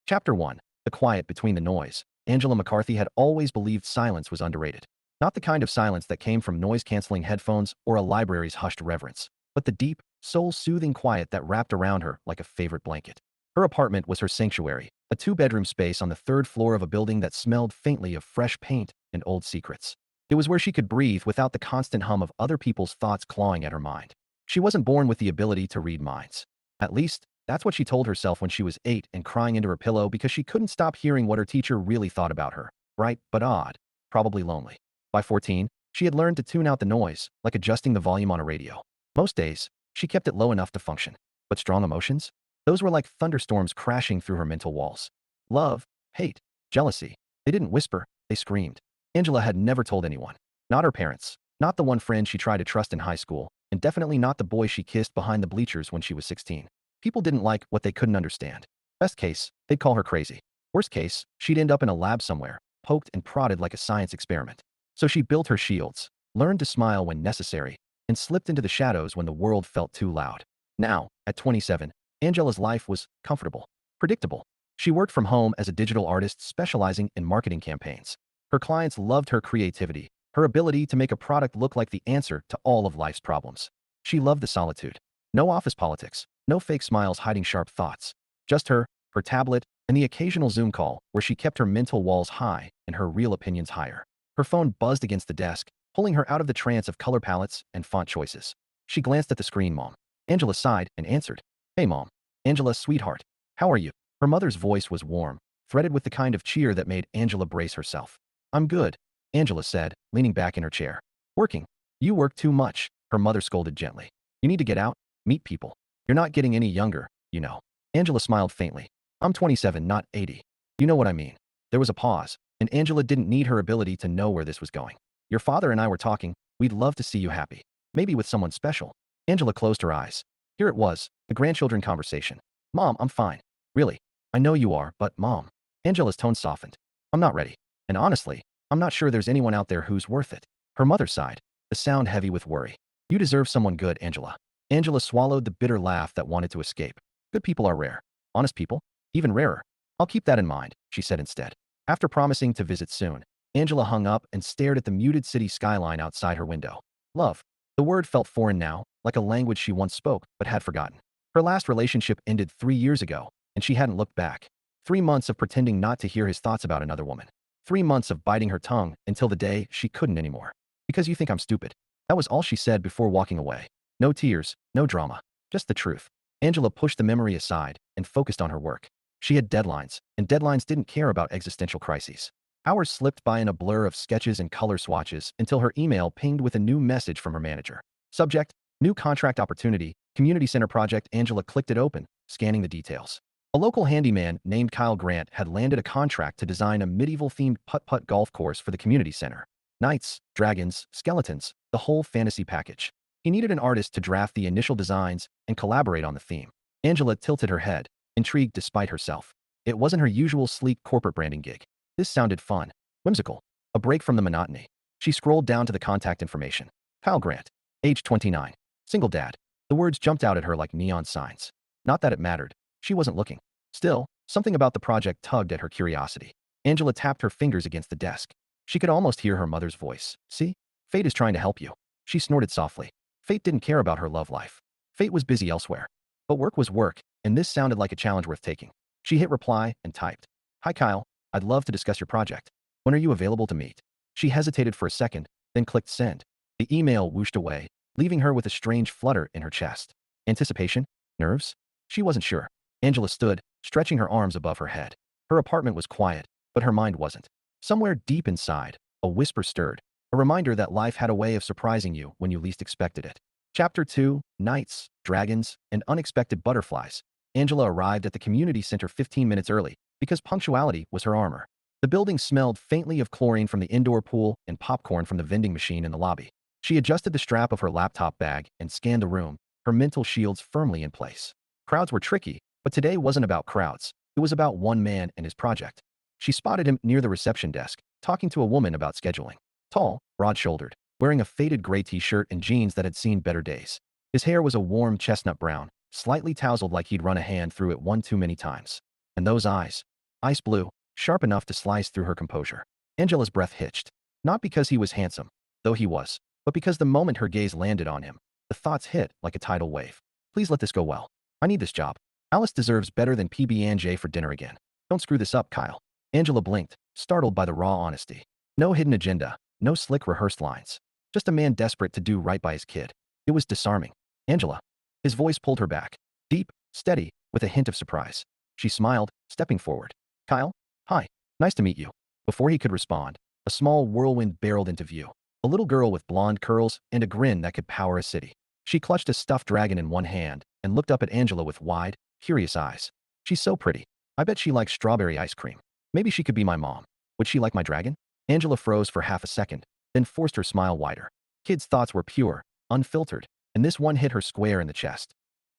Chapter 1. The Quiet Between the Noise. Angela McCarthy had always believed silence was underrated. Not the kind of silence that came from noise-canceling headphones or a library's hushed reverence, but the deep, soul-soothing quiet that wrapped around her like a favorite blanket. Her apartment was her sanctuary, a two-bedroom space on the third floor of a building that smelled faintly of fresh paint and old secrets. It was where she could breathe without the constant hum of other people's thoughts clawing at her mind. She wasn't born with the ability to read minds. At least, that's what she told herself when she was 8 and crying into her pillow because she couldn't stop hearing what her teacher really thought about her. Bright but odd, probably lonely. By 14, she had learned to tune out the noise, like adjusting the volume on a radio. Most days, she kept it low enough to function. But strong emotions? Those were like thunderstorms crashing through her mental walls. Love, hate, jealousy. They didn't whisper, they screamed. Angela had never told anyone. Not her parents. Not the one friend she tried to trust in high school. And definitely not the boy she kissed behind the bleachers when she was 16. People didn't like what they couldn't understand. Best case, they'd call her crazy. Worst case, she'd end up in a lab somewhere, poked and prodded like a science experiment. So she built her shields, learned to smile when necessary, and slipped into the shadows when the world felt too loud. Now, at 27, Angela's life was comfortable, predictable. She worked from home as a digital artist specializing in marketing campaigns. Her clients loved her creativity, her ability to make a product look like the answer to all of life's problems. She loved the solitude. No office politics, no fake smiles hiding sharp thoughts. Just her tablet, and the occasional Zoom call where she kept her mental walls high and her real opinions higher. Her phone buzzed against the desk, pulling her out of the trance of color palettes and font choices. She glanced at the screen. Mom. Angela sighed and answered. Hey, Mom. Angela, sweetheart. How are you? Her mother's voice was warm, threaded with the kind of cheer that made Angela brace herself. I'm good, Angela said, leaning back in her chair. Working. You work too much, her mother scolded gently. You need to get out, meet people. You're not getting any younger, you know. Angela smiled faintly. I'm 27, not 80. You know what I mean. There was a pause, and Angela didn't need her ability to know where this was going. Your father and I were talking. We'd love to see you happy. Maybe with someone special. Angela closed her eyes. Here it was, the grandchildren conversation. Mom, I'm fine. Really. I know you are, but Mom. Angela's tone softened. I'm not ready. And honestly, I'm not sure there's anyone out there who's worth it. Her mother sighed, the sound heavy with worry. You deserve someone good, Angela. Angela swallowed the bitter laugh that wanted to escape. Good people are rare. Honest people? Even rarer. I'll keep that in mind, she said instead. After promising to visit soon, Angela hung up and stared at the muted city skyline outside her window. Love. The word felt foreign now, like a language she once spoke but had forgotten. Her last relationship ended 3 years ago, and she hadn't looked back. 3 months of pretending not to hear his thoughts about another woman. 3 months of biting her tongue until the day she couldn't anymore. Because you think I'm stupid. That was all she said before walking away. No tears, no drama, just the truth. Angela pushed the memory aside and focused on her work. She had deadlines, and deadlines didn't care about existential crises. Hours slipped by in a blur of sketches and color swatches until her email pinged with a new message from her manager. Subject, new contract opportunity, community center project. Angela clicked it open, scanning the details. A local handyman named Kyle Grant had landed a contract to design a medieval-themed putt-putt golf course for the community center. Knights, dragons, skeletons, the whole fantasy package. He needed an artist to draft the initial designs and collaborate on the theme. Angela tilted her head, intrigued despite herself. It wasn't her usual sleek corporate branding gig. This sounded fun, whimsical, a break from the monotony. She scrolled down to the contact information. Kyle Grant, age 29, single dad. The words jumped out at her like neon signs. Not that it mattered. She wasn't looking. Still, something about the project tugged at her curiosity. Angela tapped her fingers against the desk. She could almost hear her mother's voice. See? Fate is trying to help you. She snorted softly. Fate didn't care about her love life. Fate was busy elsewhere. But work was work, and this sounded like a challenge worth taking. She hit reply and typed. Hi Kyle, I'd love to discuss your project. When are you available to meet? She hesitated for a second, then clicked send. The email whooshed away, leaving her with a strange flutter in her chest. Anticipation? Nerves? She wasn't sure. Angela stood, stretching her arms above her head. Her apartment was quiet, but her mind wasn't. Somewhere deep inside, a whisper stirred, a reminder that life had a way of surprising you when you least expected it. Chapter 2, Knights, Dragons, and Unexpected Butterflies. Angela arrived at the community center 15 minutes early, because punctuality was her armor. The building smelled faintly of chlorine from the indoor pool and popcorn from the vending machine in the lobby. She adjusted the strap of her laptop bag and scanned the room, her mental shields firmly in place. Crowds were tricky, but today wasn't about crowds. It was about one man and his project. She spotted him near the reception desk, talking to a woman about scheduling. Tall, broad-shouldered, wearing a faded gray t-shirt and jeans that had seen better days. His hair was a warm chestnut brown, slightly tousled like he'd run a hand through it one too many times. And those eyes, ice blue, sharp enough to slice through her composure. Angela's breath hitched. Not because he was handsome, though he was, but because the moment her gaze landed on him, the thoughts hit like a tidal wave. Please let this go well. I need this job. Alice deserves better than PB&J for dinner again. Don't screw this up, Kyle. Angela blinked, startled by the raw honesty. No hidden agenda, no slick rehearsed lines. Just a man desperate to do right by his kid. It was disarming. Angela. His voice pulled her back. Deep, steady, with a hint of surprise. She smiled, stepping forward. Kyle? Hi. Nice to meet you. Before he could respond, a small whirlwind barreled into view. A little girl with blonde curls and a grin that could power a city. She clutched a stuffed dragon in one hand and looked up at Angela with wide, curious eyes. She's so pretty. I bet she likes strawberry ice cream. Maybe she could be my mom. Would she like my dragon? Angela froze for half a second, then forced her smile wider. Kid's thoughts were pure, unfiltered, and this one hit her square in the chest.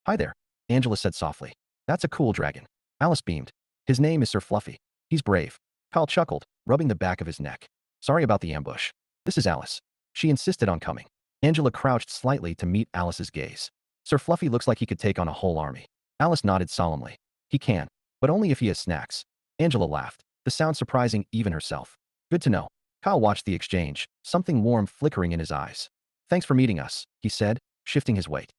Hi there, Angela said softly. That's a cool dragon. Alice beamed. His name is Sir Fluffy. He's brave. Kyle chuckled, rubbing the back of his neck. Sorry about the ambush. This is Alice. She insisted on coming. Angela crouched slightly to meet Alice's gaze. Sir Fluffy looks like he could take on a whole army. Alice nodded solemnly. He can, but only if he has snacks. Angela laughed, the sound surprising even herself. Good to know. Kyle watched the exchange, something warm flickering in his eyes. Thanks for meeting us, he said, shifting his weight.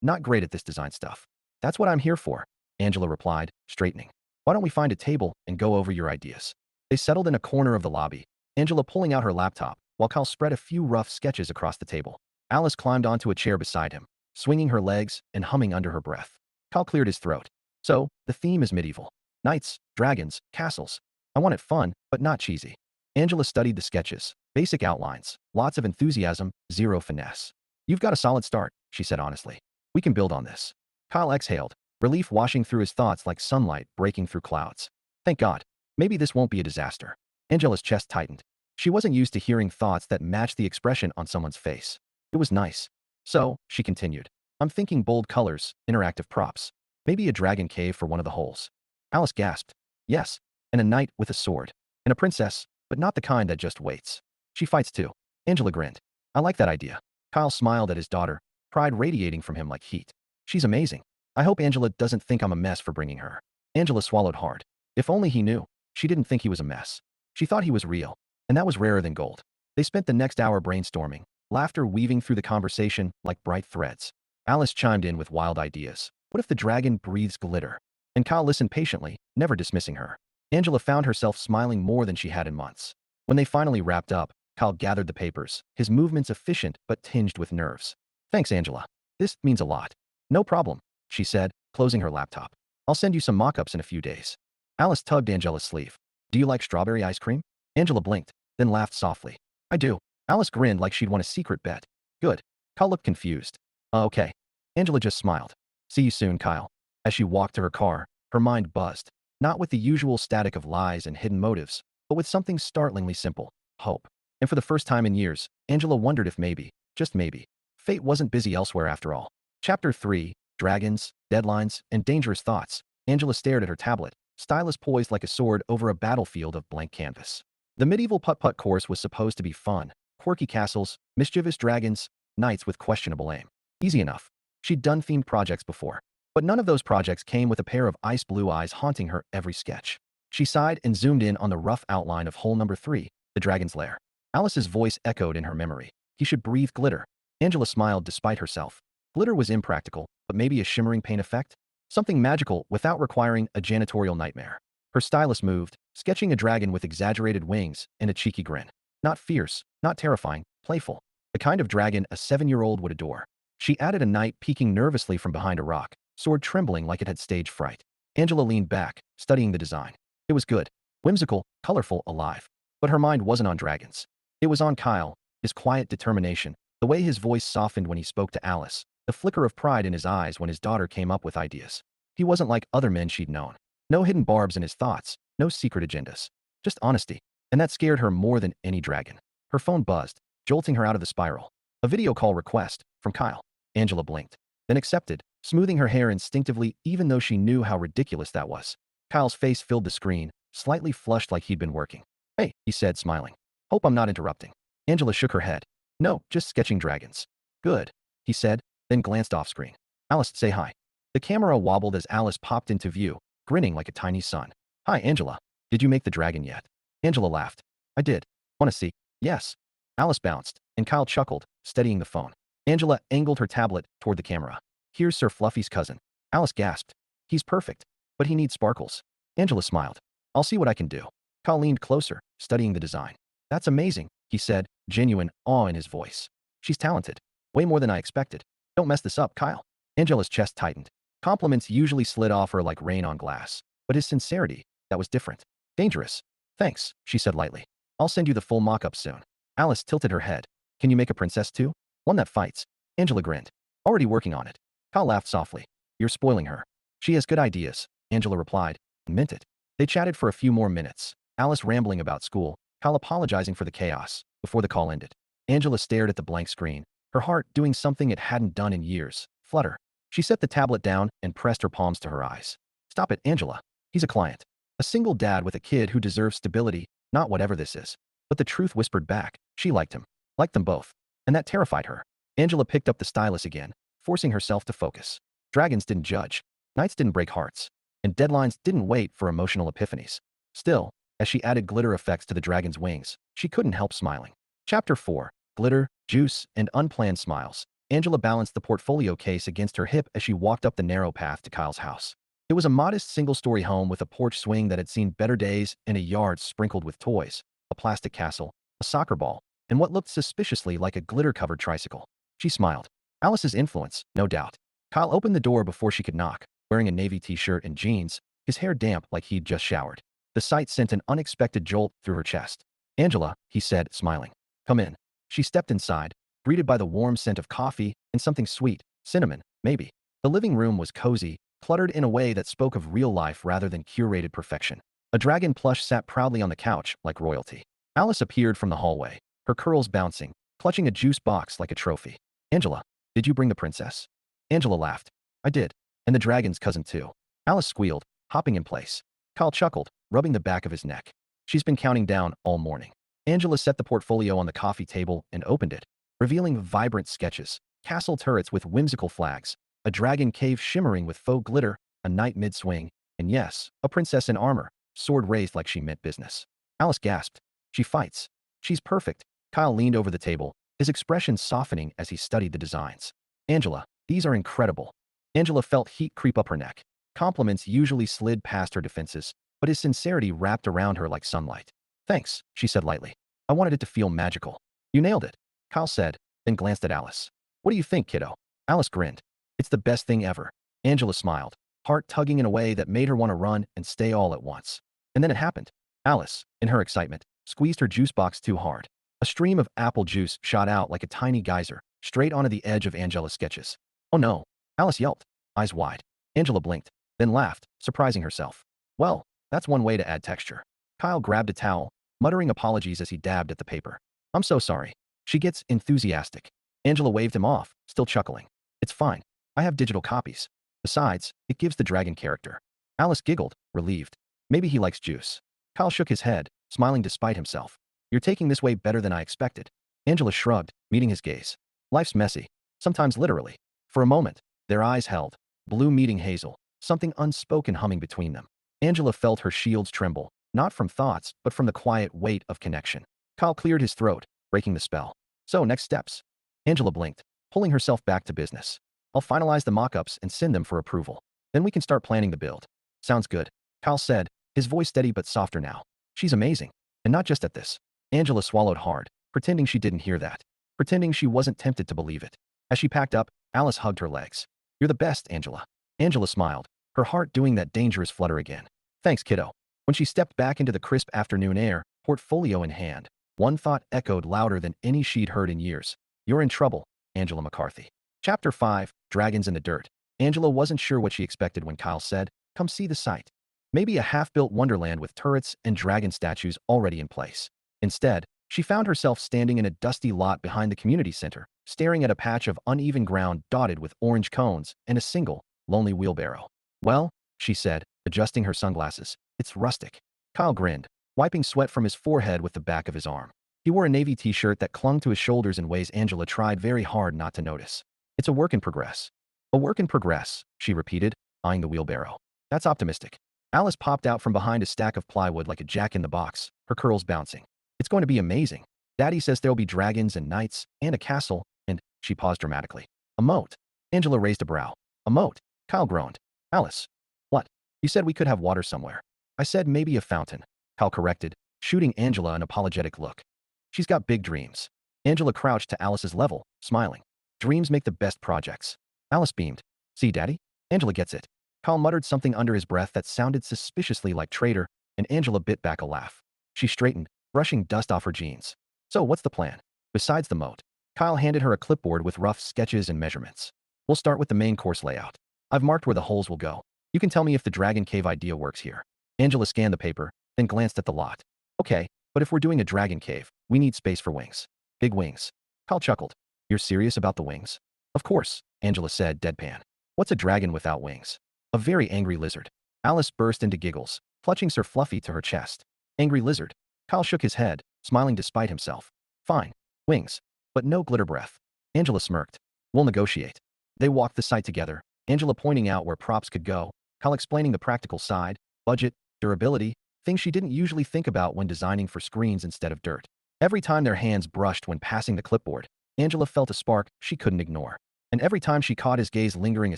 Not great at this design stuff. That's what I'm here for, Angela replied, straightening. Why don't we find a table and go over your ideas? They settled in a corner of the lobby, Angela pulling out her laptop, while Kyle spread a few rough sketches across the table. Alice climbed onto a chair beside him, swinging her legs and humming under her breath. Kyle cleared his throat. So, the theme is medieval. Knights, dragons, castles. I want it fun, but not cheesy. Angela studied the sketches, basic outlines, lots of enthusiasm, zero finesse. You've got a solid start, she said honestly. We can build on this. Kyle exhaled, relief washing through his thoughts like sunlight breaking through clouds. Thank God. Maybe this won't be a disaster. Angela's chest tightened. She wasn't used to hearing thoughts that matched the expression on someone's face. It was nice. So, she continued, I'm thinking bold colors, interactive props. Maybe a dragon cave for one of the holes. Alice gasped. Yes, and a knight with a sword. And a princess, but not the kind that just waits. She fights too. Angela grinned. I like that idea. Kyle smiled at his daughter, pride radiating from him like heat. She's amazing. I hope Angela doesn't think I'm a mess for bringing her. Angela swallowed hard. If only he knew. She didn't think he was a mess. She thought he was real, and that was rarer than gold. They spent the next hour brainstorming, laughter weaving through the conversation like bright threads. Alice chimed in with wild ideas. What if the dragon breathes glitter? And Kyle listened patiently, never dismissing her. Angela found herself smiling more than she had in months. When they finally wrapped up, Kyle gathered the papers, his movements efficient but tinged with nerves. Thanks, Angela. This means a lot. No problem, she said, closing her laptop. I'll send you some mock-ups in a few days. Alice tugged Angela's sleeve. Do you like strawberry ice cream? Angela blinked, then laughed softly. I do. Alice grinned like she'd won a secret bet. Good. Kyle looked confused. Okay. Angela just smiled. See you soon, Kyle. As she walked to her car, her mind buzzed, not with the usual static of lies and hidden motives, but with something startlingly simple, hope. And for the first time in years, Angela wondered if maybe, just maybe, fate wasn't busy elsewhere after all. Chapter 3, Dragons, Deadlines, and Dangerous Thoughts. Angela stared at her tablet, stylus poised like a sword over a battlefield of blank canvas. The medieval putt-putt course was supposed to be fun, quirky castles, mischievous dragons, knights with questionable aim. Easy enough. She'd done themed projects before, but none of those projects came with a pair of ice blue eyes haunting her every sketch. She sighed and zoomed in on the rough outline of hole number 3, the dragon's lair. Alice's voice echoed in her memory. He should breathe glitter. Angela smiled despite herself. Glitter was impractical, but maybe a shimmering paint effect? Something magical without requiring a janitorial nightmare. Her stylus moved, sketching a dragon with exaggerated wings and a cheeky grin. Not fierce, not terrifying, playful. The kind of dragon a 7-year-old would adore. She added a knight peeking nervously from behind a rock, sword trembling like it had stage fright. Angela leaned back, studying the design. It was good. Whimsical, colorful, alive. But her mind wasn't on dragons. It was on Kyle, his quiet determination, the way his voice softened when he spoke to Alice, the flicker of pride in his eyes when his daughter came up with ideas. He wasn't like other men she'd known. No hidden barbs in his thoughts, no secret agendas. Just honesty. And that scared her more than any dragon. Her phone buzzed, jolting her out of the spiral. A video call request, from Kyle. Angela blinked, then accepted, smoothing her hair instinctively even though she knew how ridiculous that was. Kyle's face filled the screen, slightly flushed like he'd been working. Hey, he said, smiling. Hope I'm not interrupting. Angela shook her head. No, just sketching dragons. Good, he said, then glanced off screen. Alice, say hi. The camera wobbled as Alice popped into view, grinning like a tiny sun. Hi, Angela. Did you make the dragon yet? Angela laughed. I did. Want to see? Yes. Alice bounced, and Kyle chuckled, steadying the phone. Angela angled her tablet toward the camera. Here's Sir Fluffy's cousin. Alice gasped. He's perfect, but he needs sparkles. Angela smiled. I'll see what I can do. Kyle leaned closer, studying the design. That's amazing, he said, genuine awe in his voice. She's talented. Way more than I expected. Don't mess this up, Kyle. Angela's chest tightened. Compliments usually slid off her like rain on glass, but his sincerity, that was different. Dangerous. Thanks, she said lightly. I'll send you the full mock-up soon. Alice tilted her head. Can you make a princess too? One that fights. Angela grinned. Already working on it. Kyle laughed softly. You're spoiling her. She has good ideas, Angela replied, and meant it. They chatted for a few more minutes, Alice rambling about school, Kyle apologizing for the chaos, before the call ended. Angela stared at the blank screen, her heart doing something it hadn't done in years, flutter. She set the tablet down and pressed her palms to her eyes. Stop it, Angela. He's a client. A single dad with a kid who deserves stability, not whatever this is. But the truth whispered back. She liked him. Liked them both. And that terrified her. Angela picked up the stylus again, forcing herself to focus. Dragons didn't judge. Nights didn't break hearts. And deadlines didn't wait for emotional epiphanies. Still, as she added glitter effects to the dragon's wings, she couldn't help smiling. Chapter 4. Glitter, Juice, and Unplanned Smiles. Angela balanced the portfolio case against her hip as she walked up the narrow path to Kyle's house. It was a modest single-story home with a porch swing that had seen better days and a yard sprinkled with toys, a plastic castle, a soccer ball, and what looked suspiciously like a glitter-covered tricycle. She smiled. Alice's influence, no doubt. Kyle opened the door before she could knock, wearing a navy t-shirt and jeans, his hair damp like he'd just showered. The sight sent an unexpected jolt through her chest. Angela, he said, smiling. Come in. She stepped inside, greeted by the warm scent of coffee and something sweet, cinnamon, maybe. The living room was cozy, cluttered in a way that spoke of real life rather than curated perfection. A dragon plush sat proudly on the couch, like royalty. Alice appeared from the hallway, her curls bouncing, clutching a juice box like a trophy. Angela, did you bring the princess? Angela laughed. I did. And the dragon's cousin too. Alice squealed, hopping in place. Kyle chuckled, rubbing the back of his neck. She's been counting down all morning. Angela set the portfolio on the coffee table and opened it, revealing vibrant sketches, castle turrets with whimsical flags, a dragon cave shimmering with faux glitter, a knight mid-swing, and yes, a princess in armor, sword raised like she meant business. Alice gasped. She fights. She's perfect. Kyle leaned over the table, his expression softening as he studied the designs. Angela, these are incredible. Angela felt heat creep up her neck. Compliments usually slid past her defenses, but his sincerity wrapped around her like sunlight. Thanks, she said lightly. I wanted it to feel magical. You nailed it, Kyle said, then glanced at Alice. What do you think, kiddo? Alice grinned. It's the best thing ever. Angela smiled, heart tugging in a way that made her want to run and stay all at once. And then it happened. Alice, in her excitement, squeezed her juice box too hard. A stream of apple juice shot out like a tiny geyser, straight onto the edge of Angela's sketches. Oh no, Alice yelped, eyes wide. Angela blinked, then laughed, surprising herself. Well, that's one way to add texture. Kyle grabbed a towel, muttering apologies as he dabbed at the paper. I'm so sorry. She gets enthusiastic. Angela waved him off, still chuckling. It's fine. I have digital copies. Besides, it gives the dragon character. Alice giggled, relieved. Maybe he likes juice. Kyle shook his head, smiling despite himself. You're taking this way better than I expected. Angela shrugged, meeting his gaze. Life's messy. Sometimes literally. For a moment, their eyes held. Blue meeting hazel. Something unspoken humming between them. Angela felt her shields tremble, not from thoughts, but from the quiet weight of connection. Kyle cleared his throat, breaking the spell. So, next steps. Angela blinked, pulling herself back to business. I'll finalize the mock-ups and send them for approval. Then we can start planning the build. Sounds good, Kyle said, his voice steady but softer now. She's amazing. And not just at this. Angela swallowed hard, pretending she didn't hear that. Pretending she wasn't tempted to believe it. As she packed up, Alice hugged her legs. You're the best, Angela. Angela smiled, her heart doing that dangerous flutter again. Thanks, kiddo. When she stepped back into the crisp afternoon air, portfolio in hand, one thought echoed louder than any she'd heard in years. You're in trouble, Angela McCarthy. Chapter 5. Dragons in the Dirt. Angela wasn't sure what she expected when Kyle said, come see the site. Maybe a half-built wonderland with turrets and dragon statues already in place. Instead, she found herself standing in a dusty lot behind the community center, staring at a patch of uneven ground dotted with orange cones and a single, lonely wheelbarrow. Well, she said, adjusting her sunglasses, it's rustic. Kyle grinned, wiping sweat from his forehead with the back of his arm. He wore a navy t-shirt that clung to his shoulders in ways Angela tried very hard not to notice. It's a work in progress. A work in progress, she repeated, eyeing the wheelbarrow. That's optimistic. Alice popped out from behind a stack of plywood like a jack-in-the-box, her curls bouncing. It's going to be amazing. Daddy says there'll be dragons and knights and a castle, and she paused dramatically. A moat. Angela raised a brow. A moat. Kyle groaned. Alice. What? You said we could have water somewhere. I said maybe a fountain. Kyle corrected, shooting Angela an apologetic look. She's got big dreams. Angela crouched to Alice's level, smiling. Dreams make the best projects. Alice beamed. See, Daddy? Angela gets it. Kyle muttered something under his breath that sounded suspiciously like traitor, and Angela bit back a laugh. She straightened, brushing dust off her jeans. So what's the plan? Besides the moat. Kyle handed her a clipboard with rough sketches and measurements. We'll start with the main course layout. I've marked where the holes will go. You can tell me if the dragon cave idea works here. Angela scanned the paper, then glanced at the lot. Okay, but if we're doing a dragon cave, we need space for wings. Big wings. Kyle chuckled. You're serious about the wings? Of course, Angela said, deadpan. What's a dragon without wings? A very angry lizard. Alice burst into giggles, clutching Sir Fluffy to her chest. Angry lizard. Kyle shook his head, smiling despite himself. Fine. Wings. But no glitter breath. Angela smirked. We'll negotiate. They walked the site together, Angela pointing out where props could go, Kyle explaining the practical side, budget, durability, things she didn't usually think about when designing for screens instead of dirt. Every time their hands brushed when passing the clipboard, Angela felt a spark she couldn't ignore. And every time she caught his gaze lingering a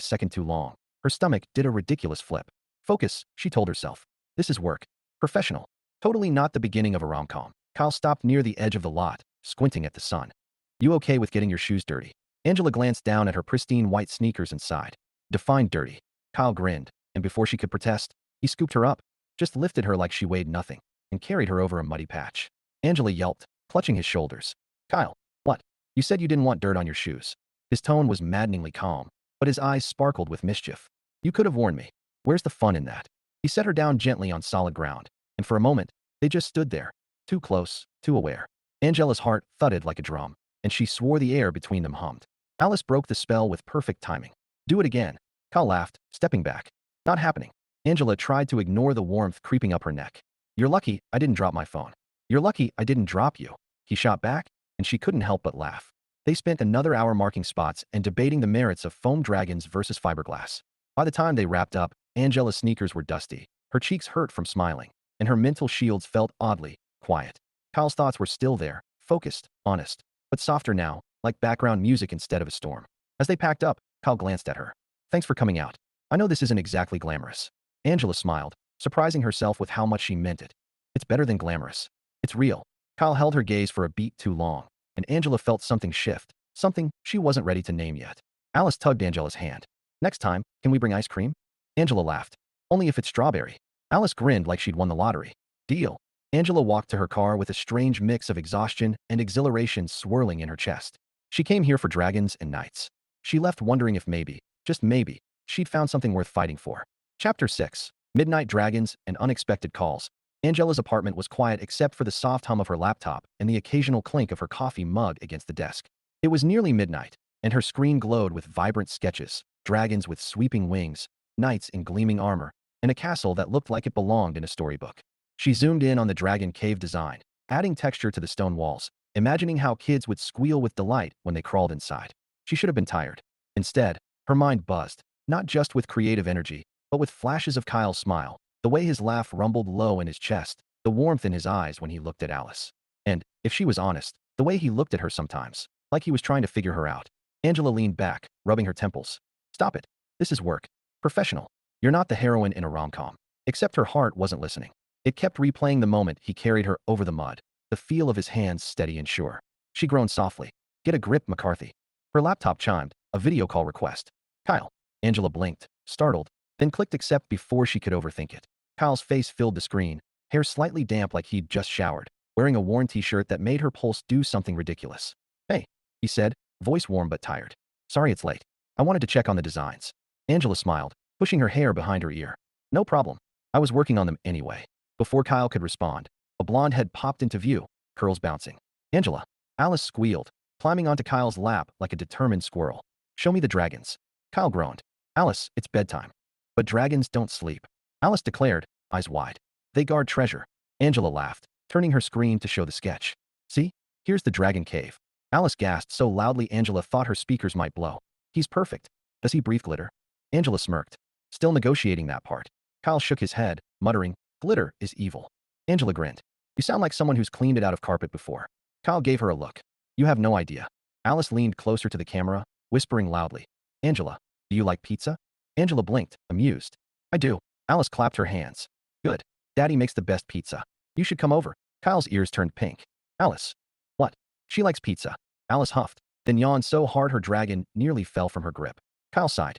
second too long, her stomach did a ridiculous flip. Focus, she told herself. This is work. Professional. Totally not the beginning of a rom-com. Kyle stopped near the edge of the lot, squinting at the sun. You okay with getting your shoes dirty? Angela glanced down at her pristine white sneakers and sighed. Defined dirty. Kyle grinned, and before she could protest, he scooped her up, just lifted her like she weighed nothing, and carried her over a muddy patch. Angela yelped, clutching his shoulders. Kyle, what? You said you didn't want dirt on your shoes. His tone was maddeningly calm, but his eyes sparkled with mischief. You could have warned me. Where's the fun in that? He set her down gently on solid ground, and for a moment, they just stood there, too close, too aware. Angela's heart thudded like a drum, and she swore the air between them hummed. Alice broke the spell with perfect timing. Do it again. Kyle laughed, stepping back. Not happening. Angela tried to ignore the warmth creeping up her neck. You're lucky I didn't drop my phone. You're lucky I didn't drop you. He shot back, and she couldn't help but laugh. They spent another hour marking spots and debating the merits of foam dragons versus fiberglass. By the time they wrapped up, Angela's sneakers were dusty, her cheeks hurt from smiling, and her mental shields felt oddly quiet. Kyle's thoughts were still there, focused, honest, but softer now, like background music instead of a storm. As they packed up, Kyle glanced at her. Thanks for coming out. I know this isn't exactly glamorous. Angela smiled, surprising herself with how much she meant it. It's better than glamorous. It's real. Kyle held her gaze for a beat too long, and Angela felt something shift, something she wasn't ready to name yet. Alice tugged Angela's hand. Next time, can we bring ice cream? Angela laughed. Only if it's strawberry. Alice grinned like she'd won the lottery. Deal. Angela walked to her car with a strange mix of exhaustion and exhilaration swirling in her chest. She came here for dragons and knights. She left wondering if maybe, just maybe, she'd found something worth fighting for. Chapter 6. Midnight Dragons and Unexpected Calls. Angela's apartment was quiet except for the soft hum of her laptop and the occasional clink of her coffee mug against the desk. It was nearly midnight, and her screen glowed with vibrant sketches, dragons with sweeping wings, knights in gleaming armor, and a castle that looked like it belonged in a storybook. She zoomed in on the dragon cave design, adding texture to the stone walls, imagining how kids would squeal with delight when they crawled inside. She should have been tired. Instead, her mind buzzed, not just with creative energy, but with flashes of Kyle's smile, the way his laugh rumbled low in his chest, the warmth in his eyes when he looked at Alice. And, if she was honest, the way he looked at her sometimes, like he was trying to figure her out. Angela leaned back, rubbing her temples. Stop it. This is work. Professional. You're not the heroine in a rom-com. Except her heart wasn't listening. It kept replaying the moment he carried her over the mud, the feel of his hands steady and sure. She groaned softly. Get a grip, McCarthy. Her laptop chimed, a video call request. Kyle. Angela blinked, startled, then clicked accept before she could overthink it. Kyle's face filled the screen, hair slightly damp like he'd just showered, wearing a worn t-shirt that made her pulse do something ridiculous. Hey, he said, voice warm but tired. Sorry it's late. I wanted to check on the designs. Angela smiled, pushing her hair behind her ear. No problem. I was working on them anyway. Before Kyle could respond, a blonde head popped into view, curls bouncing. Angela. Alice squealed, climbing onto Kyle's lap like a determined squirrel. Show me the dragons. Kyle groaned. Alice, it's bedtime. But dragons don't sleep. Alice declared, eyes wide. They guard treasure. Angela laughed, turning her screen to show the sketch. See? Here's the dragon cave. Alice gasped so loudly Angela thought her speakers might blow. He's perfect. Does he breathe glitter? Angela smirked. Still negotiating that part. Kyle shook his head, muttering, "Glitter is evil." Angela grinned. "You sound like someone who's cleaned it out of carpet before." Kyle gave her a look. "You have no idea." Alice leaned closer to the camera, whispering loudly, "Angela, do you like pizza?" Angela blinked, amused. "I do." Alice clapped her hands. "Good. Daddy makes the best pizza. You should come over." Kyle's ears turned pink. "Alice." "What?" "She likes pizza." Alice huffed, then yawned so hard her dragon nearly fell from her grip. Kyle sighed.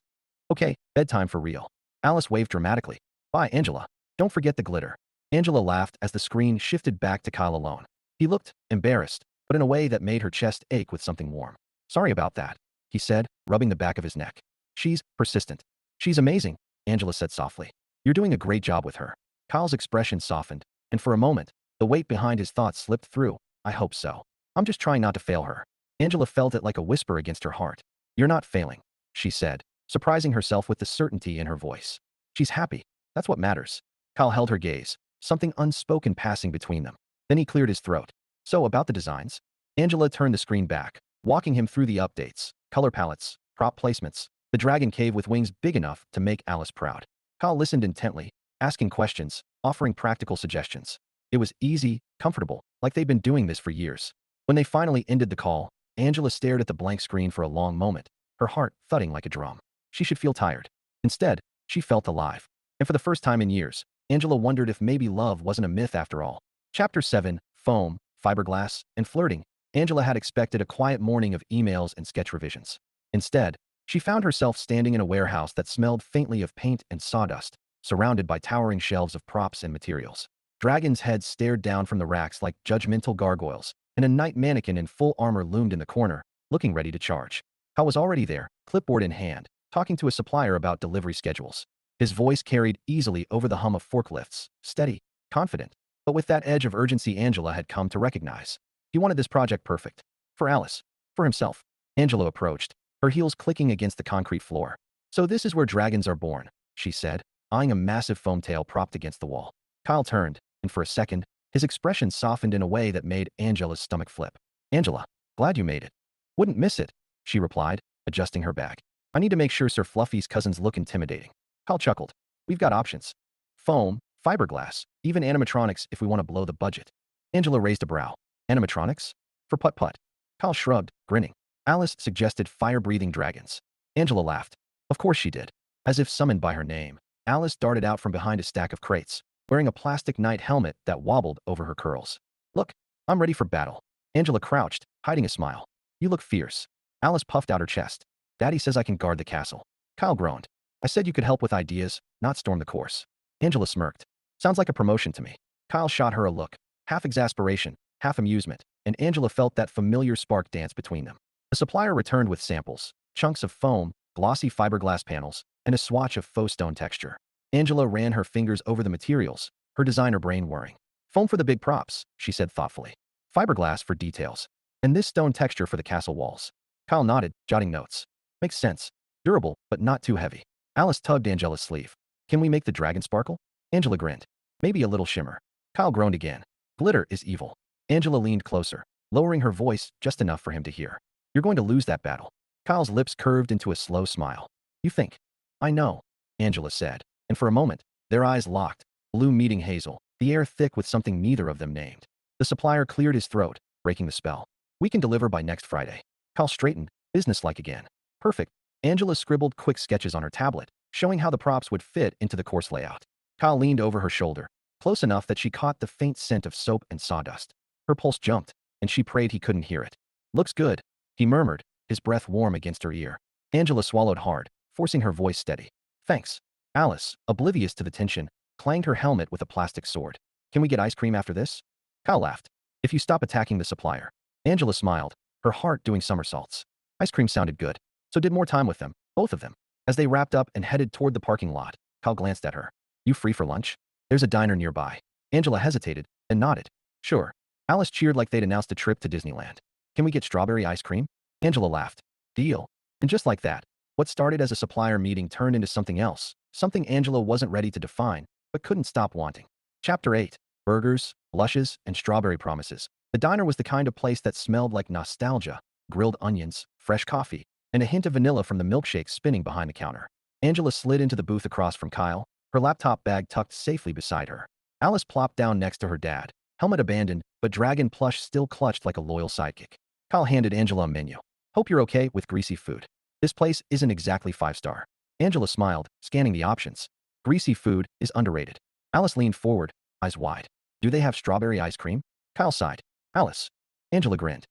"Okay, bedtime for real." Alice waved dramatically. "Bye, Angela. Don't forget the glitter." Angela laughed as the screen shifted back to Kyle alone. He looked embarrassed, but in a way that made her chest ache with something warm. "Sorry about that," he said, rubbing the back of his neck. "She's persistent." "She's amazing," Angela said softly. "You're doing a great job with her." Kyle's expression softened, and for a moment, the weight behind his thoughts slipped through. "I hope so. I'm just trying not to fail her." Angela felt it like a whisper against her heart. "You're not failing," she said, surprising herself with the certainty in her voice. "She's happy. That's what matters." Kyle held her gaze, something unspoken passing between them. Then he cleared his throat. "So about the designs?" Angela turned the screen back, walking him through the updates, color palettes, prop placements, the dragon cave with wings big enough to make Alice proud. Kyle listened intently, asking questions, offering practical suggestions. It was easy, comfortable, like they'd been doing this for years. When they finally ended the call, Angela stared at the blank screen for a long moment, her heart thudding like a drum. She should feel tired. Instead, she felt alive. And for the first time in years, Angela wondered if maybe love wasn't a myth after all. Chapter 7, Foam, Fiberglass, and Flirting. Angela had expected a quiet morning of emails and sketch revisions. Instead, she found herself standing in a warehouse that smelled faintly of paint and sawdust, surrounded by towering shelves of props and materials. Dragons' heads stared down from the racks like judgmental gargoyles, and a knight mannequin in full armor loomed in the corner, looking ready to charge. Kyle was already there, clipboard in hand, talking to a supplier about delivery schedules. His voice carried easily over the hum of forklifts, steady, confident, but with that edge of urgency Angela had come to recognize. He wanted this project perfect. For Alice. For himself. Angela approached, her heels clicking against the concrete floor. "So this is where dragons are born," she said, eyeing a massive foam tail propped against the wall. Kyle turned, and for a second, his expression softened in a way that made Angela's stomach flip. "Angela, glad you made it." "Wouldn't miss it," she replied, adjusting her bag. "I need to make sure Sir Fluffy's cousins look intimidating." Kyle chuckled. "We've got options. Foam, fiberglass, even animatronics if we want to blow the budget." Angela raised a brow. "Animatronics? For putt-putt?" Kyle shrugged, grinning. "Alice suggested fire-breathing dragons." Angela laughed. Of course she did. As if summoned by her name, Alice darted out from behind a stack of crates, wearing a plastic knight helmet that wobbled over her curls. "Look, I'm ready for battle." Angela crouched, hiding a smile. "You look fierce." Alice puffed out her chest. "Daddy says I can guard the castle." Kyle groaned. "I said you could help with ideas, not storm the course." Angela smirked. "Sounds like a promotion to me." Kyle shot her a look, half exasperation, half amusement, and Angela felt that familiar spark dance between them. The supplier returned with samples, chunks of foam, glossy fiberglass panels, and a swatch of faux stone texture. Angela ran her fingers over the materials, her designer brain whirring. "Foam for the big props," she said thoughtfully. "Fiberglass for details. And this stone texture for the castle walls." Kyle nodded, jotting notes. "Makes sense. Durable, but not too heavy." Alice tugged Angela's sleeve. "Can we make the dragon sparkle?" Angela grinned. "Maybe a little shimmer." Kyle groaned again. "Glitter is evil." Angela leaned closer, lowering her voice just enough for him to hear. "You're going to lose that battle." Kyle's lips curved into a slow smile. "You think?" "I know," Angela said, and for a moment, their eyes locked, blue meeting hazel, the air thick with something neither of them named. The supplier cleared his throat, breaking the spell. "We can deliver by next Friday." Kyle straightened, businesslike again. "Perfect." Angela scribbled quick sketches on her tablet, showing how the props would fit into the course layout. Kyle leaned over her shoulder, close enough that she caught the faint scent of soap and sawdust. Her pulse jumped, and she prayed he couldn't hear it. "Looks good," he murmured, his breath warm against her ear. Angela swallowed hard, forcing her voice steady. "Thanks." Alice, oblivious to the tension, clanged her helmet with a plastic sword. "Can we get ice cream after this?" Kyle laughed. "If you stop attacking the supplier." Angela smiled, her heart doing somersaults. Ice cream sounded good, so did more time with them, both of them. As they wrapped up and headed toward the parking lot, Kyle glanced at her. "You free for lunch?" "There's a diner nearby." Angela hesitated, then nodded. "Sure." Alice cheered like they'd announced a trip to Disneyland. "Can we get strawberry ice cream?" Angela laughed. "Deal." And just like that, what started as a supplier meeting turned into something else, something Angela wasn't ready to define, but couldn't stop wanting. Chapter 8. Burgers, blushes, and strawberry promises. The diner was the kind of place that smelled like nostalgia, grilled onions, fresh coffee, and a hint of vanilla from the milkshake spinning behind the counter. Angela slid into the booth across from Kyle, her laptop bag tucked safely beside her. Alice plopped down next to her dad, helmet abandoned, but dragon plush still clutched like a loyal sidekick. Kyle handed Angela a menu. Hope you're okay with greasy food. This place isn't exactly 5-star. Angela smiled, scanning the options. Greasy food is underrated. Alice leaned forward, eyes wide. Do they have strawberry ice cream? Kyle sighed. Alice. Angela grinned.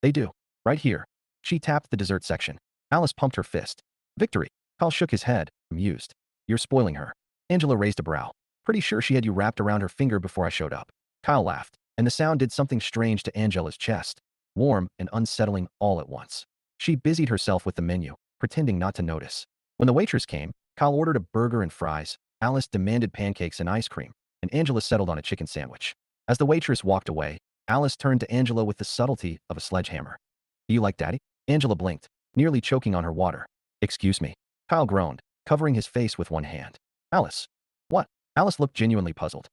They do. Right here. She tapped the dessert section. Alice pumped her fist. Victory. Kyle shook his head, amused. You're spoiling her. Angela raised a brow. Pretty sure she had you wrapped around her finger before I showed up. Kyle laughed, and the sound did something strange to Angela's chest. Warm and unsettling all at once. She busied herself with the menu, pretending not to notice. When the waitress came, Kyle ordered a burger and fries, Alice demanded pancakes and ice cream, and Angela settled on a chicken sandwich. As the waitress walked away, Alice turned to Angela with the subtlety of a sledgehammer. Do you like Daddy? Angela blinked, nearly choking on her water. Excuse me. Kyle groaned, covering his face with one hand. Alice. What? Alice looked genuinely puzzled.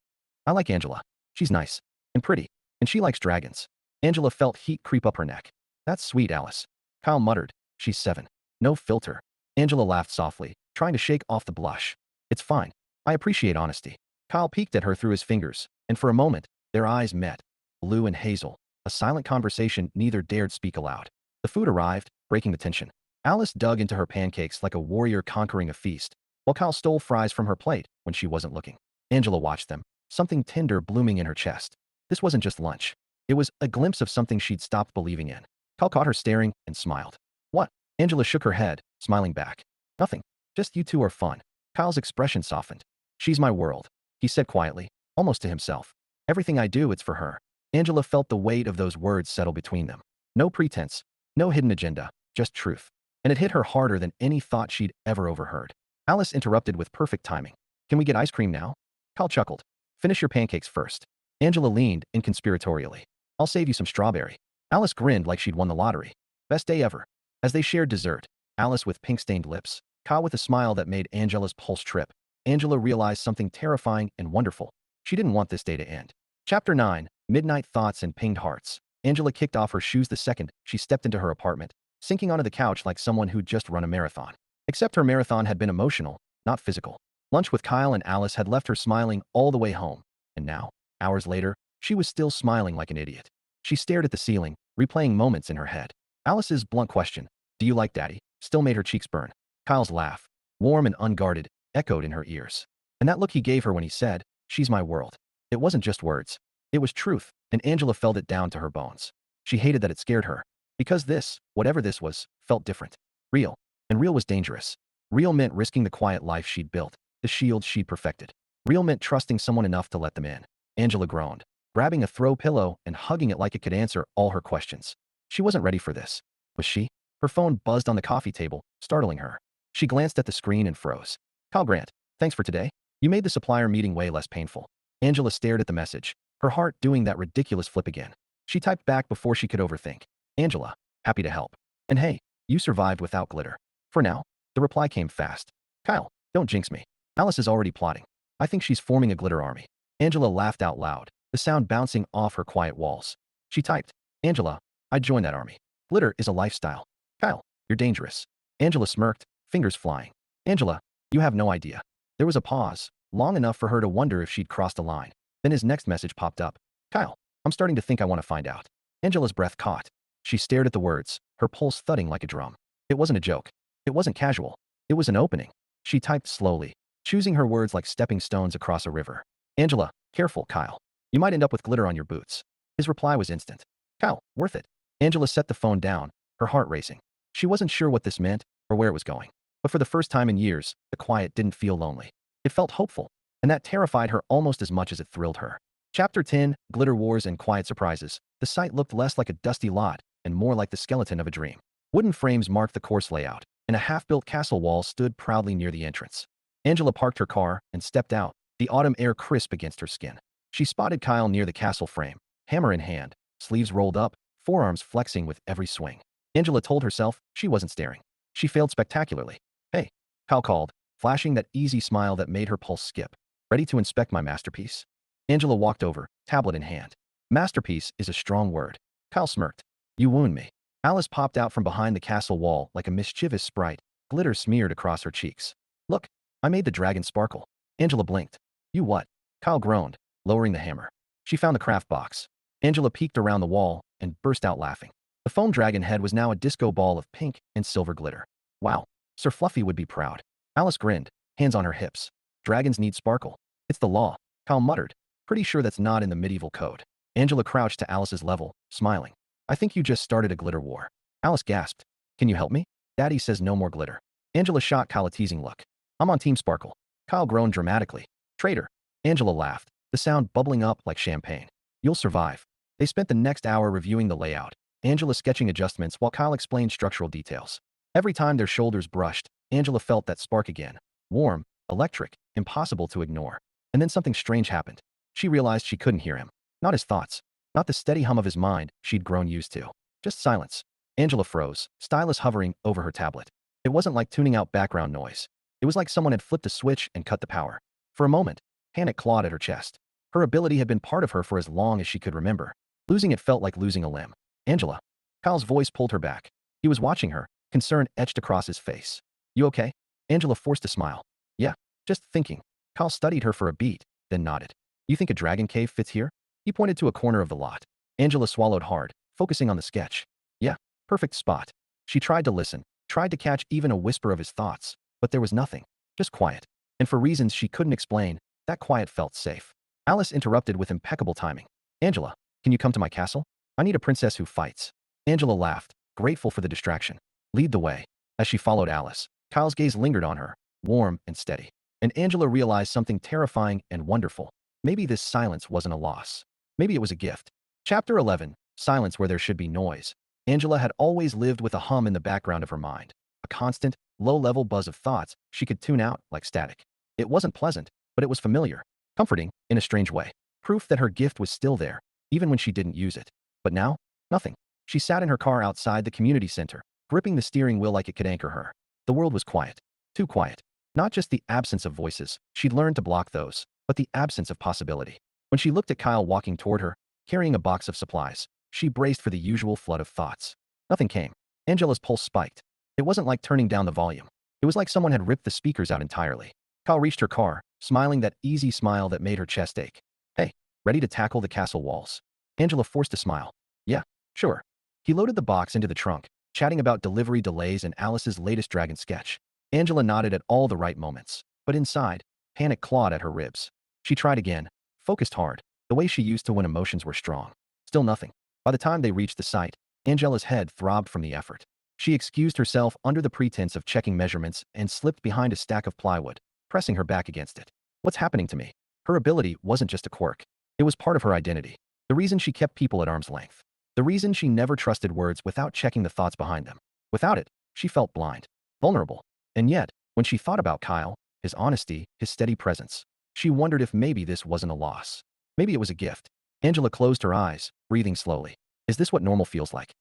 I like Angela. She's nice. And pretty. And she likes dragons. Angela felt heat creep up her neck. That's sweet, Alice. Kyle muttered. She's 7. No filter. Angela laughed softly, trying to shake off the blush. It's fine. I appreciate honesty. Kyle peeked at her through his fingers, and for a moment, their eyes met. Blue and hazel. A silent conversation neither dared speak aloud. The food arrived, breaking the tension. Alice dug into her pancakes like a warrior conquering a feast, while Kyle stole fries from her plate when she wasn't looking. Angela watched them, something tender blooming in her chest. This wasn't just lunch. It was a glimpse of something she'd stopped believing in. Kyle caught her staring and smiled. What? Angela shook her head, smiling back. Nothing. Just you two are fun. Kyle's expression softened. She's my world, he said quietly, almost to himself. Everything I do, it's for her. Angela felt the weight of those words settle between them. No pretense, no hidden agenda, just truth. And it hit her harder than any thought she'd ever overheard. Alice interrupted with perfect timing. Can we get ice cream now? Kyle chuckled. Finish your pancakes first. Angela leaned inconspiratorially. I'll save you some strawberry. Alice grinned like she'd won the lottery. Best day ever. As they shared dessert, Alice with pink-stained lips, Kyle with a smile that made Angela's pulse trip, Angela realized something terrifying and wonderful. She didn't want this day to end. Chapter 9, Midnight Thoughts and Pinged Hearts. Angela kicked off her shoes the second she stepped into her apartment, sinking onto the couch like someone who'd just run a marathon. Except her marathon had been emotional, not physical. Lunch with Kyle and Alice had left her smiling all the way home, and now, hours later, she was still smiling like an idiot. She stared at the ceiling, replaying moments in her head. Alice's blunt question, do you like Daddy, still made her cheeks burn. Kyle's laugh, warm and unguarded, echoed in her ears. And that look he gave her when he said, she's my world. It wasn't just words. It was truth, and Angela felt it down to her bones. She hated that it scared her. Because this, whatever this was, felt different. Real. And real was dangerous. Real meant risking the quiet life she'd built, the shield she'd perfected. Real meant trusting someone enough to let them in. Angela groaned, grabbing a throw pillow and hugging it like it could answer all her questions. She wasn't ready for this. Was she? Her phone buzzed on the coffee table, startling her. She glanced at the screen and froze. Kyle Grant, thanks for today. You made the supplier meeting way less painful. Angela stared at the message, her heart doing that ridiculous flip again. She typed back before she could overthink. Angela, happy to help. And hey, you survived without glitter. For now. The reply came fast. Kyle, don't jinx me. Alice is already plotting. I think she's forming a glitter army. Angela laughed out loud, the sound bouncing off her quiet walls. She typed, Angela, I'd join that army. Glitter is a lifestyle. Kyle, you're dangerous. Angela smirked, fingers flying. Angela, you have no idea. There was a pause, long enough for her to wonder if she'd crossed a line. Then his next message popped up. Kyle, I'm starting to think I want to find out. Angela's breath caught. She stared at the words, her pulse thudding like a drum. It wasn't a joke. It wasn't casual. It was an opening. She typed slowly, choosing her words like stepping stones across a river. Angela, careful, Kyle. You might end up with glitter on your boots. His reply was instant. Kyle, worth it. Angela set the phone down, her heart racing. She wasn't sure what this meant or where it was going. But for the first time in years, the quiet didn't feel lonely. It felt hopeful, and that terrified her almost as much as it thrilled her. Chapter 10, Glitter Wars and Quiet Surprises. The site looked less like a dusty lot and more like the skeleton of a dream. Wooden frames marked the course layout, and a half-built castle wall stood proudly near the entrance. Angela parked her car and stepped out, the autumn air crisp against her skin. She spotted Kyle near the castle frame, hammer in hand, sleeves rolled up, forearms flexing with every swing. Angela told herself she wasn't staring. She failed spectacularly. Hey, Kyle called, flashing that easy smile that made her pulse skip. Ready to inspect my masterpiece? Angela walked over, tablet in hand. Masterpiece is a strong word. Kyle smirked. You wound me. Alice popped out from behind the castle wall like a mischievous sprite, glitter smeared across her cheeks. Look, I made the dragon sparkle. Angela blinked. You what? Kyle groaned, lowering the hammer. She found the craft box. Angela peeked around the wall and burst out laughing. The foam dragon head was now a disco ball of pink and silver glitter. Wow, Sir Fluffy would be proud. Alice grinned, hands on her hips. Dragons need sparkle. It's the law, Kyle muttered. Pretty sure that's not in the medieval code. Angela crouched to Alice's level, smiling. I think you just started a glitter war. Alice gasped. Can you help me? Daddy says no more glitter. Angela shot Kyle a teasing look. I'm on Team Sparkle. Kyle groaned dramatically. Traitor. Angela laughed, the sound bubbling up like champagne. You'll survive. They spent the next hour reviewing the layout, Angela sketching adjustments while Kyle explained structural details. Every time their shoulders brushed, Angela felt that spark again. Warm, electric, impossible to ignore. And then something strange happened. She realized she couldn't hear him. Not his thoughts. Not the steady hum of his mind she'd grown used to. Just silence. Angela froze, stylus hovering over her tablet. It wasn't like tuning out background noise. It was like someone had flipped a switch and cut the power. For a moment, panic clawed at her chest. Her ability had been part of her for as long as she could remember. Losing it felt like losing a limb. Angela. Kyle's voice pulled her back. He was watching her, concern etched across his face. You okay? Angela forced a smile. Yeah, just thinking. Kyle studied her for a beat, then nodded. You think a dragon cave fits here? He pointed to a corner of the lot. Angela swallowed hard, focusing on the sketch. Yeah, perfect spot. She tried to listen, tried to catch even a whisper of his thoughts, but there was nothing. Just quiet. And for reasons she couldn't explain, that quiet felt safe. Alice interrupted with impeccable timing. Angela, can you come to my castle? I need a princess who fights. Angela laughed, grateful for the distraction. Lead the way. As she followed Alice, Kyle's gaze lingered on her, warm and steady. And Angela realized something terrifying and wonderful. Maybe this silence wasn't a loss. Maybe it was a gift. Chapter 11, Silence Where There Should Be Noise. Angela had always lived with a hum in the background of her mind. A constant, low-level buzz of thoughts she could tune out like static. It wasn't pleasant, but it was familiar. Comforting, in a strange way. Proof that her gift was still there, even when she didn't use it. But now, nothing. She sat in her car outside the community center, gripping the steering wheel like it could anchor her. The world was quiet. Too quiet. Not just the absence of voices, she'd learned to block those, but the absence of possibility. When she looked at Kyle walking toward her, carrying a box of supplies, she braced for the usual flood of thoughts. Nothing came. Angela's pulse spiked. It wasn't like turning down the volume. It was like someone had ripped the speakers out entirely. Kyle reached her car, smiling that easy smile that made her chest ache. Hey, ready to tackle the castle walls? Angela forced a smile. Yeah, sure. He loaded the box into the trunk, chatting about delivery delays and Alice's latest dragon sketch. Angela nodded at all the right moments, but inside, panic clawed at her ribs. She tried again, focused hard, the way she used to when emotions were strong. Still nothing. By the time they reached the site, Angela's head throbbed from the effort. She excused herself under the pretense of checking measurements and slipped behind a stack of plywood, pressing her back against it. What's happening to me? Her ability wasn't just a quirk. It was part of her identity. The reason she kept people at arm's length. The reason she never trusted words without checking the thoughts behind them. Without it, she felt blind, vulnerable. And yet, when she thought about Kyle, his honesty, his steady presence, she wondered if maybe this wasn't a loss. Maybe it was a gift. Angela closed her eyes, breathing slowly. Is this what normal feels like?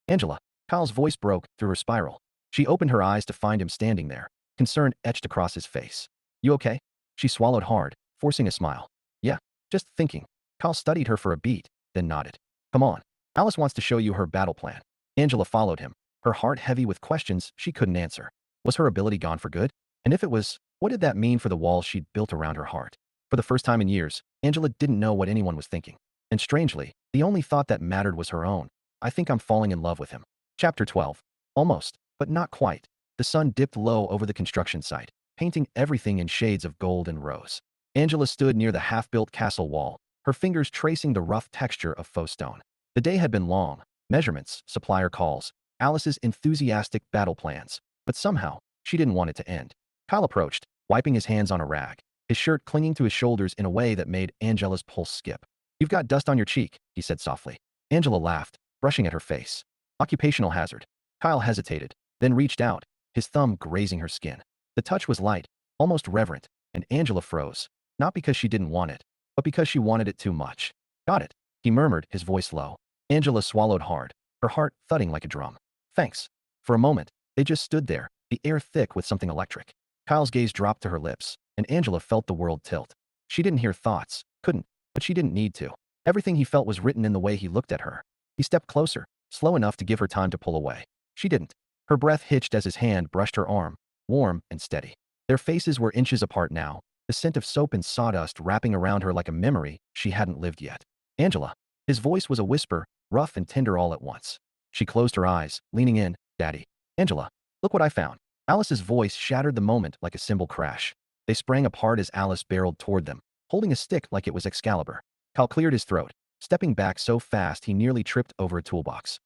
Angela. Kyle's voice broke through her spiral. She opened her eyes to find him standing there, concern etched across his face. You okay? She swallowed hard, forcing a smile. Yeah, just thinking. Kyle studied her for a beat, then nodded. Come on. Alice wants to show you her battle plan. Angela followed him, her heart heavy with questions she couldn't answer. Was her ability gone for good? And if it was, what did that mean for the walls she'd built around her heart? For the first time in years, Angela didn't know what anyone was thinking. And strangely, the only thought that mattered was her own. I think I'm falling in love with him. Chapter 12. Almost, but not quite. The sun dipped low over the construction site, painting everything in shades of gold and rose. Angela stood near the half-built castle wall, her fingers tracing the rough texture of faux stone. The day had been long. Measurements, supplier calls, Alice's enthusiastic battle plans. But somehow, she didn't want it to end. Kyle approached, wiping his hands on a rag, his shirt clinging to his shoulders in a way that made Angela's pulse skip. You've got dust on your cheek, he said softly. Angela laughed, brushing at her face. Occupational hazard. Kyle hesitated, then reached out, his thumb grazing her skin. The touch was light, almost reverent, and Angela froze. Not because she didn't want it, but because she wanted it too much. Got it, he murmured, his voice low. Angela swallowed hard, her heart thudding like a drum. Thanks. For a moment, they just stood there, the air thick with something electric. Kyle's gaze dropped to her lips, and Angela felt the world tilt. She didn't hear thoughts, couldn't, but she didn't need to. Everything he felt was written in the way he looked at her. He stepped closer, slow enough to give her time to pull away. She didn't. Her breath hitched as his hand brushed her arm, warm and steady. Their faces were inches apart now, the scent of soap and sawdust wrapping around her like a memory she hadn't lived yet. Angela. His voice was a whisper, rough and tender all at once. She closed her eyes, leaning in. Daddy. Angela. Look what I found. Alice's voice shattered the moment like a cymbal crash. They sprang apart as Alice barreled toward them, holding a stick like it was Excalibur. Cal cleared his throat, stepping back so fast he nearly tripped over a toolbox.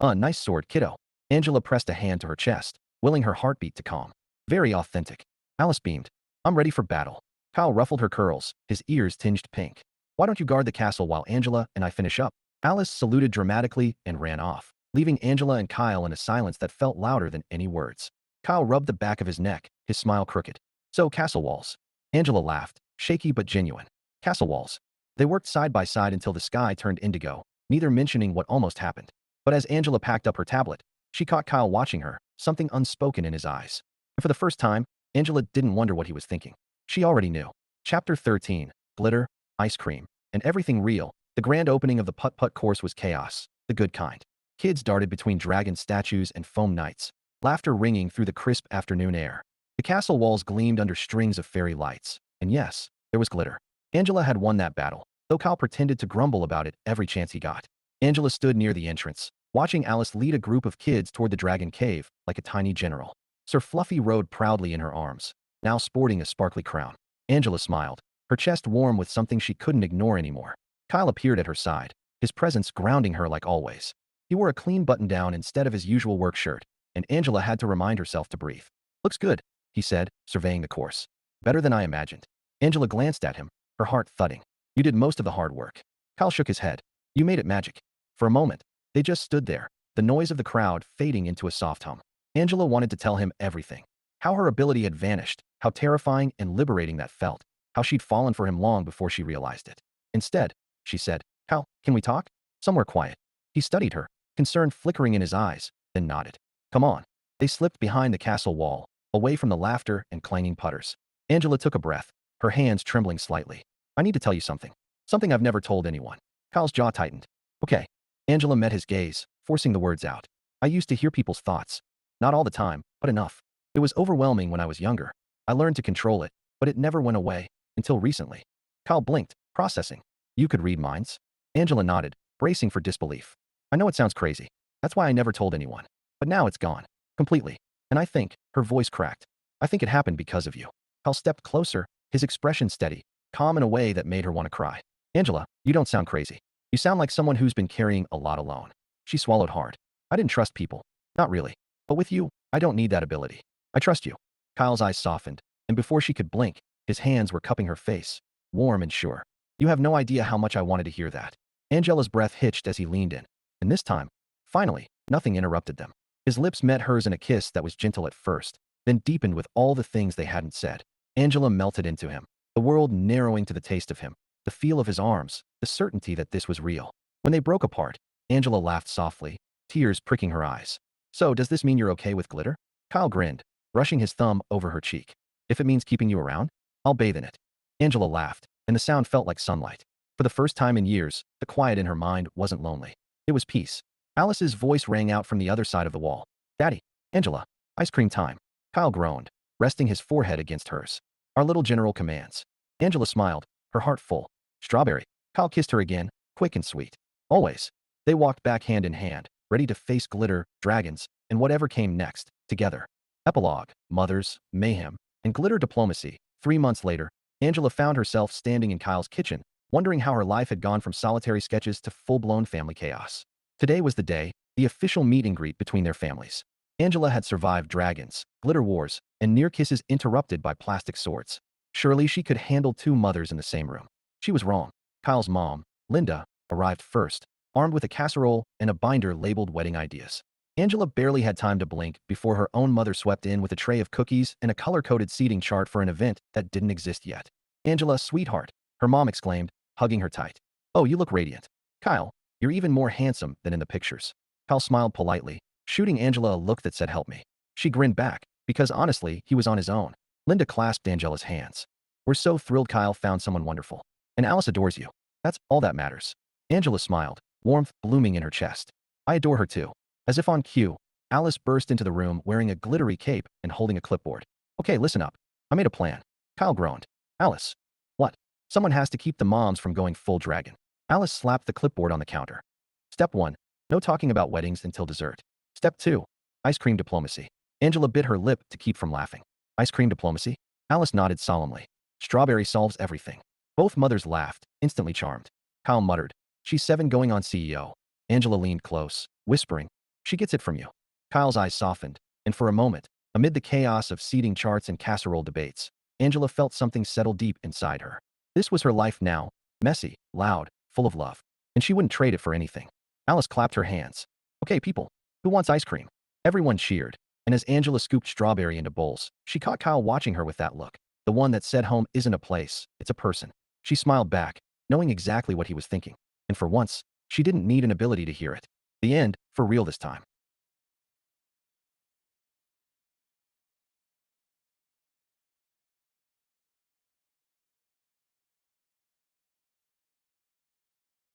Nice sword, kiddo. Angela pressed a hand to her chest, willing her heartbeat to calm. Very authentic. Alice beamed. I'm ready for battle. Kyle ruffled her curls, his ears tinged pink. Why don't you guard the castle while Angela and I finish up? Alice saluted dramatically and ran off, leaving Angela and Kyle in a silence that felt louder than any words. Kyle rubbed the back of his neck, his smile crooked. So, castle walls. Angela laughed, shaky but genuine. Castle walls. They worked side by side until the sky turned indigo, neither mentioning what almost happened. But as Angela packed up her tablet, she caught Kyle watching her, something unspoken in his eyes. And for the first time, Angela didn't wonder what he was thinking. She already knew. Chapter 13. Glitter, ice cream, and everything real. The grand opening of the putt-putt course was chaos, the good kind. Kids darted between dragon statues and foam knights, laughter ringing through the crisp afternoon air. The castle walls gleamed under strings of fairy lights. And yes, there was glitter. Angela had won that battle, though Kyle pretended to grumble about it every chance he got. Angela stood near the entrance, watching Alice lead a group of kids toward the dragon cave like a tiny general. Sir Fluffy rode proudly in her arms, now sporting a sparkly crown. Angela smiled, her chest warm with something she couldn't ignore anymore. Kyle appeared at her side, his presence grounding her like always. He wore a clean button-down instead of his usual work shirt, and Angela had to remind herself to breathe. Looks good, he said, surveying the course. Better than I imagined. Angela glanced at him, her heart thudding. You did most of the hard work. Kyle shook his head. You made it magic. For a moment, they just stood there, the noise of the crowd fading into a soft hum. Angela wanted to tell him everything. How her ability had vanished, how terrifying and liberating that felt, how she'd fallen for him long before she realized it. Instead, she said, Kyle, can we talk? Somewhere quiet. He studied her, concern flickering in his eyes, then nodded. Come on. They slipped behind the castle wall, away from the laughter and clanging putters. Angela took a breath, her hands trembling slightly. I need to tell you something. Something I've never told anyone. Kyle's jaw tightened. Okay. Angela met his gaze, forcing the words out. I used to hear people's thoughts. Not all the time, but enough. It was overwhelming when I was younger. I learned to control it, but it never went away, until recently. Kyle blinked, processing. You could read minds? Angela nodded, bracing for disbelief. I know it sounds crazy. That's why I never told anyone. But now it's gone. Completely. And I think, her voice cracked. I think it happened because of you. Kyle stepped closer, his expression steady, calm in a way that made her want to cry. Angela, you don't sound crazy. You sound like someone who's been carrying a lot alone. She swallowed hard. I didn't trust people. Not really. But with you, I don't need that ability. I trust you. Kyle's eyes softened, and before she could blink, his hands were cupping her face, warm and sure. You have no idea how much I wanted to hear that. Angela's breath hitched as he leaned in, and this time, finally, nothing interrupted them. His lips met hers in a kiss that was gentle at first, then deepened with all the things they hadn't said. Angela melted into him, the world narrowing to the taste of him, the feel of his arms, the certainty that this was real. When they broke apart, Angela laughed softly, tears pricking her eyes. So, does this mean you're okay with glitter? Kyle grinned, brushing his thumb over her cheek. If it means keeping you around, I'll bathe in it. Angela laughed, and the sound felt like sunlight. For the first time in years, the quiet in her mind wasn't lonely. It was peace. Alice's voice rang out from the other side of the wall. Daddy. Angela. Ice cream time. Kyle groaned, resting his forehead against hers. Our little general commands. Angela smiled, her heart full. Strawberry. Kyle kissed her again, quick and sweet. Always. They walked back hand in hand, ready to face glitter, dragons, and whatever came next, together. Epilogue, mothers, mayhem, and glitter diplomacy. 3 months later, Angela found herself standing in Kyle's kitchen, wondering how her life had gone from solitary sketches to full-blown family chaos. Today was the day, the official meet and greet between their families. Angela had survived dragons, glitter wars, and near kisses interrupted by plastic swords. Surely she could handle 2 mothers in the same room. She was wrong. Kyle's mom, Linda, arrived first, armed with a casserole and a binder labeled wedding ideas. Angela barely had time to blink before her own mother swept in with a tray of cookies and a color-coded seating chart for an event that didn't exist yet. Angela, sweetheart, her mom exclaimed, hugging her tight. Oh, you look radiant. Kyle, you're even more handsome than in the pictures. Kyle smiled politely, shooting Angela a look that said help me. She grinned back, because honestly, he was on his own. Linda clasped Angela's hands. We're so thrilled Kyle found someone wonderful. And Alice adores you. That's all that matters. Angela smiled, warmth blooming in her chest. I adore her too. As if on cue, Alice burst into the room wearing a glittery cape and holding a clipboard. Okay, listen up. I made a plan. Kyle groaned. Alice. What? Someone has to keep the moms from going full dragon. Alice slapped the clipboard on the counter. Step 1. No talking about weddings until dessert. Step 2. Ice cream diplomacy. Angela bit her lip to keep from laughing. Ice cream diplomacy? Alice nodded solemnly. Strawberry solves everything. Both mothers laughed, instantly charmed. Kyle muttered, she's 7 going on CEO. Angela leaned close, whispering, she gets it from you. Kyle's eyes softened, and for a moment, amid the chaos of seating charts and casserole debates, Angela felt something settle deep inside her. This was her life now, messy, loud, full of love, and she wouldn't trade it for anything. Alice clapped her hands. Okay, people, who wants ice cream? Everyone cheered, and as Angela scooped strawberry into bowls, she caught Kyle watching her with that look, the one that said home isn't a place, it's a person. She smiled back, knowing exactly what he was thinking, and for once, she didn't need an ability to hear it. The end, for real this time.